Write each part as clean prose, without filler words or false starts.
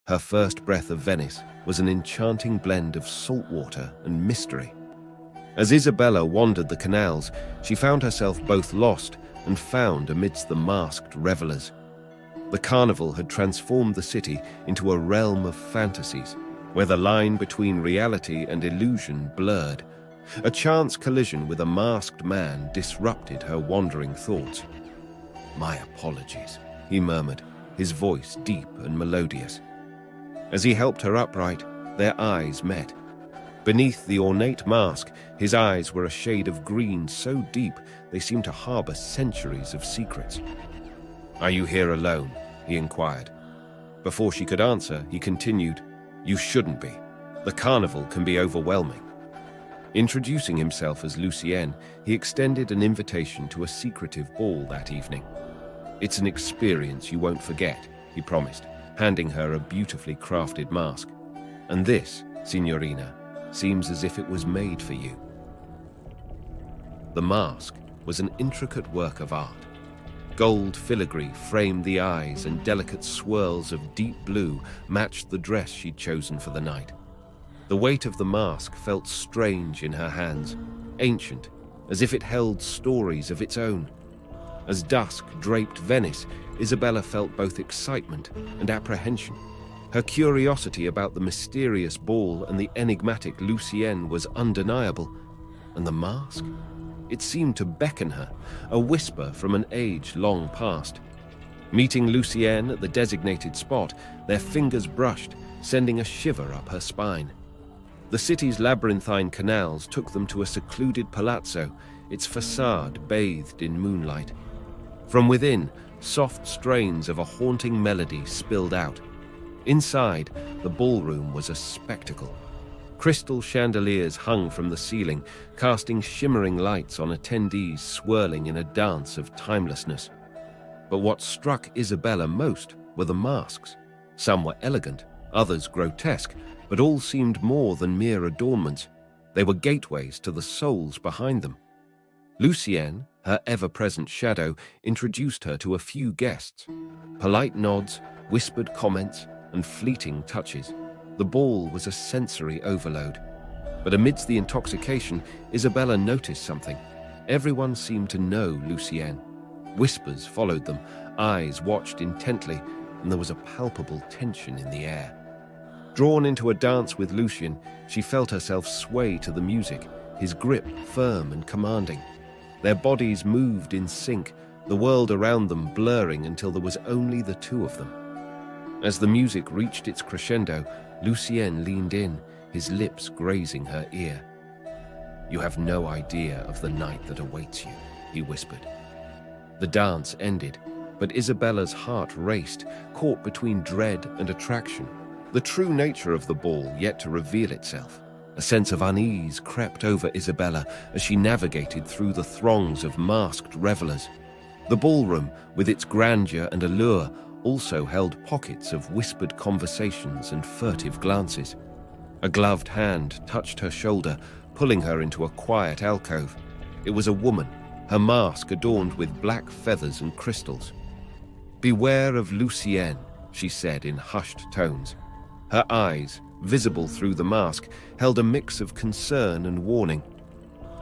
Her first breath of Venice was an enchanting blend of saltwater and mystery. As Isabella wandered the canals, she found herself both lost and found amidst the masked revelers. The Carnival had transformed the city into a realm of fantasies, where the line between reality and illusion blurred. A chance collision with a masked man disrupted her wandering thoughts. "My apologies," he murmured, his voice deep and melodious. As he helped her upright, their eyes met. Beneath the ornate mask, his eyes were a shade of green so deep they seemed to harbor centuries of secrets. "Are you here alone?" he inquired. Before she could answer, he continued, "You shouldn't be. The Carnival can be overwhelming." Introducing himself as Lucien, he extended an invitation to a secretive ball that evening. "It's an experience you won't forget," he promised, handing her a beautifully crafted mask. "And this, Signorina, seems as if it was made for you." The mask was an intricate work of art. Gold filigree framed the eyes, and delicate swirls of deep blue matched the dress she'd chosen for the night. The weight of the mask felt strange in her hands, ancient, as if it held stories of its own. As dusk draped Venice, Isabella felt both excitement and apprehension. Her curiosity about the mysterious ball and the enigmatic Lucien was undeniable. And the mask? It seemed to beckon her, a whisper from an age long past. Meeting Lucien at the designated spot, their fingers brushed, sending a shiver up her spine. The city's labyrinthine canals took them to a secluded palazzo, its facade bathed in moonlight. From within, soft strains of a haunting melody spilled out. Inside, the ballroom was a spectacle. Crystal chandeliers hung from the ceiling, casting shimmering lights on attendees swirling in a dance of timelessness. But what struck Isabella most were the masks. Some were elegant, others grotesque, but all seemed more than mere adornments. They were gateways to the souls behind them. Lucien, her ever-present shadow, introduced her to a few guests. Polite nods, whispered comments, and fleeting touches. The ball was a sensory overload. But amidst the intoxication, Isabella noticed something. Everyone seemed to know Lucien. Whispers followed them, eyes watched intently, and there was a palpable tension in the air. Drawn into a dance with Lucien, she felt herself sway to the music, his grip firm and commanding. Their bodies moved in sync, the world around them blurring until there was only the two of them. As the music reached its crescendo, Lucien leaned in, his lips grazing her ear. "You have no idea of the night that awaits you," he whispered. The dance ended, but Isabella's heart raced, caught between dread and attraction. The true nature of the ball yet to reveal itself. A sense of unease crept over Isabella as she navigated through the throngs of masked revelers. The ballroom, with its grandeur and allure, also held pockets of whispered conversations and furtive glances. A gloved hand touched her shoulder, pulling her into a quiet alcove. It was a woman, her mask adorned with black feathers and crystals. "Beware of Lucien," she said in hushed tones. Her eyes, visible through the mask, held a mix of concern and warning.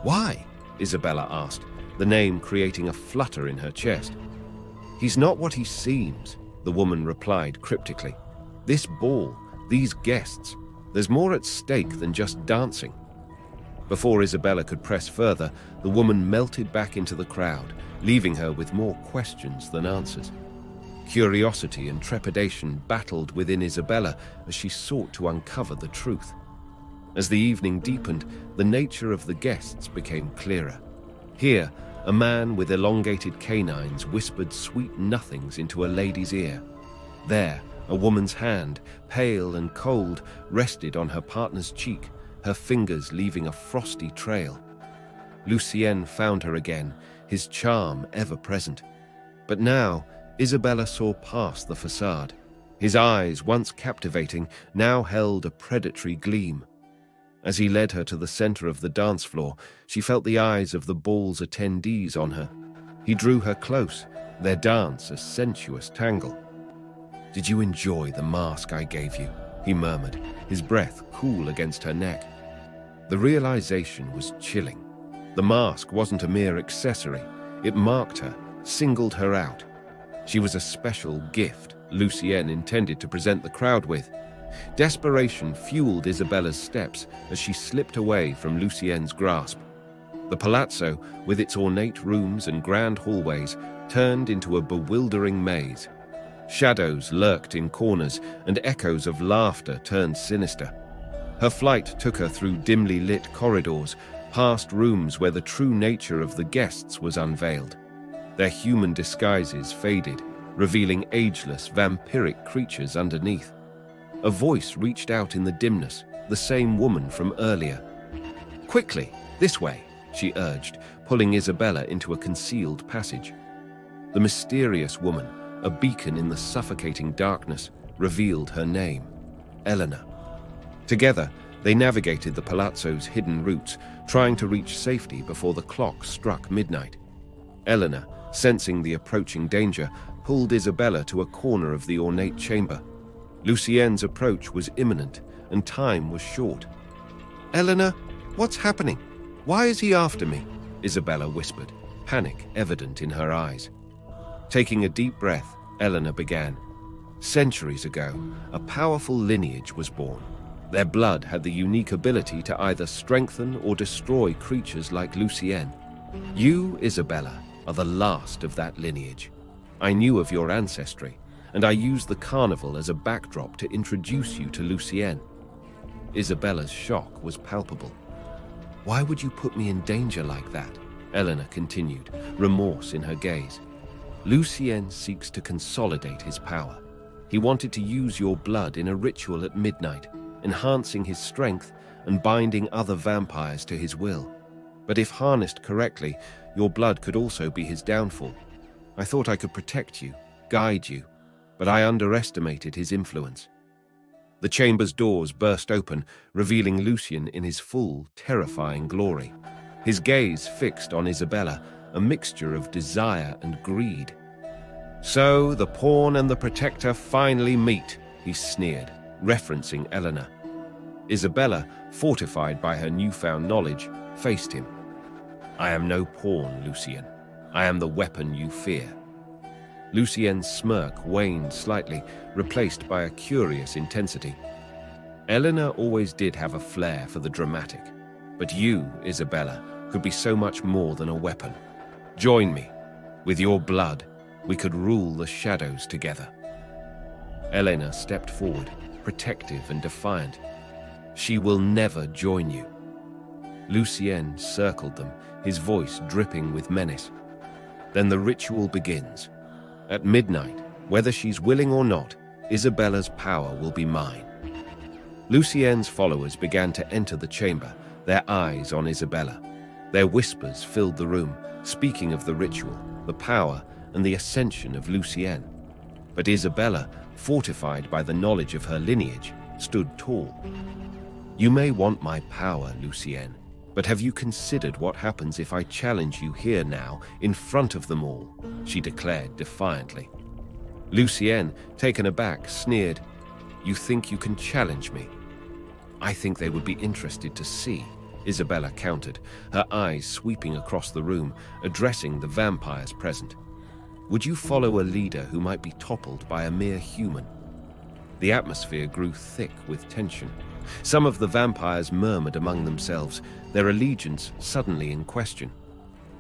"Why?" Isabella asked, the name creating a flutter in her chest. "He's not what he seems," the woman replied cryptically. "This ball, these guests, there's more at stake than just dancing." Before Isabella could press further, the woman melted back into the crowd, leaving her with more questions than answers. Curiosity and trepidation battled within Isabella as she sought to uncover the truth. As the evening deepened, the nature of the guests became clearer. Here, a man with elongated canines whispered sweet nothings into a lady's ear. There, a woman's hand, pale and cold, rested on her partner's cheek, her fingers leaving a frosty trail. Lucien found her again, his charm ever present. But now, Isabella saw past the facade. His eyes, once captivating, now held a predatory gleam. As he led her to the center of the dance floor, she felt the eyes of the ball's attendees on her. He drew her close, their dance a sensuous tangle. Did you enjoy the mask I gave you? He murmured, his breath cool against her neck. The realization was chilling. The mask wasn't a mere accessory. It marked her, singled her out. She was a special gift Lucienne intended to present the crowd with. Desperation fueled Isabella's steps as she slipped away from Lucienne's grasp. The palazzo, with its ornate rooms and grand hallways, turned into a bewildering maze. Shadows lurked in corners, and echoes of laughter turned sinister. Her flight took her through dimly lit corridors, past rooms where the true nature of the guests was unveiled. Their human disguises faded, revealing ageless, vampiric creatures underneath. A voice reached out in the dimness, the same woman from earlier. "Quickly, this way," she urged, pulling Isabella into a concealed passage. The mysterious woman, a beacon in the suffocating darkness, revealed her name, Eleanor. Together, they navigated the palazzo's hidden routes, trying to reach safety before the clock struck midnight. Eleanor, sensing the approaching danger, pulled Isabella to a corner of the ornate chamber. Lucienne's approach was imminent, and time was short. "Eleanor, what's happening? Why is he after me?" Isabella whispered, panic evident in her eyes. Taking a deep breath, Eleanor began. Centuries ago, a powerful lineage was born. Their blood had the unique ability to either strengthen or destroy creatures like Lucienne. You, Isabella, are the last of that lineage. I knew of your ancestry, and I used the Carnival as a backdrop to introduce you to Lucienne. Isabella's shock was palpable. "Why would you put me in danger like that?" Eleanor continued, remorse in her gaze. "Lucienne seeks to consolidate his power. He wanted to use your blood in a ritual at midnight, enhancing his strength and binding other vampires to his will. But if harnessed correctly, your blood could also be his downfall. I thought I could protect you, guide you, but I underestimated his influence." The chamber's doors burst open, revealing Lucien in his full, terrifying glory. His gaze fixed on Isabella, a mixture of desire and greed. "So the pawn and the protector finally meet," he sneered, referencing Eleanor. Isabella, fortified by her newfound knowledge, faced him. "I am no pawn, Lucien. I am the weapon you fear." Lucien's smirk waned slightly, replaced by a curious intensity. Eleanor always did have a flair for the dramatic, but you, Isabella, could be so much more than a weapon. Join me. With your blood, we could rule the shadows together. Eleanor stepped forward, protective and defiant. "She will never join you." Lucien circled them, his voice dripping with menace. "Then the ritual begins. At midnight, whether she's willing or not, Isabella's power will be mine." Lucien's followers began to enter the chamber, their eyes on Isabella. Their whispers filled the room, speaking of the ritual, the power, and the ascension of Lucienne. But Isabella, fortified by the knowledge of her lineage, stood tall. "You may want my power, Lucienne, but have you considered what happens if I challenge you here now, in front of them all?" she declared defiantly. Lucienne, taken aback, sneered, "You think you can challenge me?" "I think they would be interested to see," Isabella countered, her eyes sweeping across the room, addressing the vampires present. "Would you follow a leader who might be toppled by a mere human?" The atmosphere grew thick with tension. Some of the vampires murmured among themselves, their allegiance suddenly in question.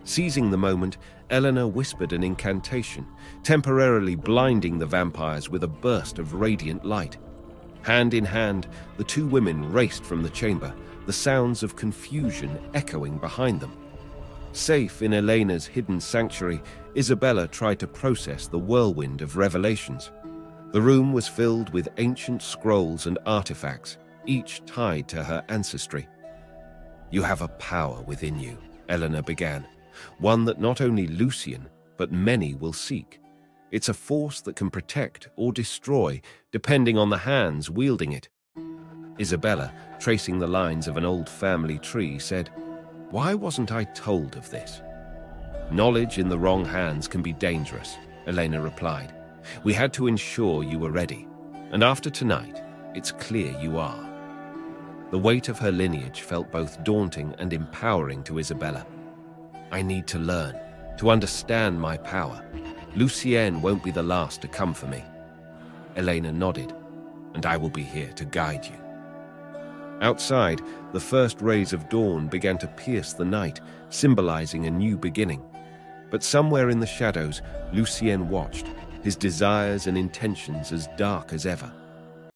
Seizing the moment, Eleanor whispered an incantation, temporarily blinding the vampires with a burst of radiant light. Hand in hand, the two women raced from the chamber, the sounds of confusion echoing behind them. Safe in Elena's hidden sanctuary, Isabella tried to process the whirlwind of revelations. The room was filled with ancient scrolls and artifacts, each tied to her ancestry. "You have a power within you," Eleanor began, "one that not only Lucien, but many will seek. It's a force that can protect or destroy, depending on the hands wielding it." Isabella, tracing the lines of an old family tree, said, "Why wasn't I told of this?" "Knowledge in the wrong hands can be dangerous," Elena replied. We had to ensure you were ready, and after tonight, it's clear you are. The weight of her lineage felt both daunting and empowering to Isabella. I need to learn, to understand my power. Lucienne won't be the last to come for me. Elena nodded, and I will be here to guide you. Outside, the first rays of dawn began to pierce the night, symbolizing a new beginning. But somewhere in the shadows, Lucien watched, his desires and intentions as dark as ever.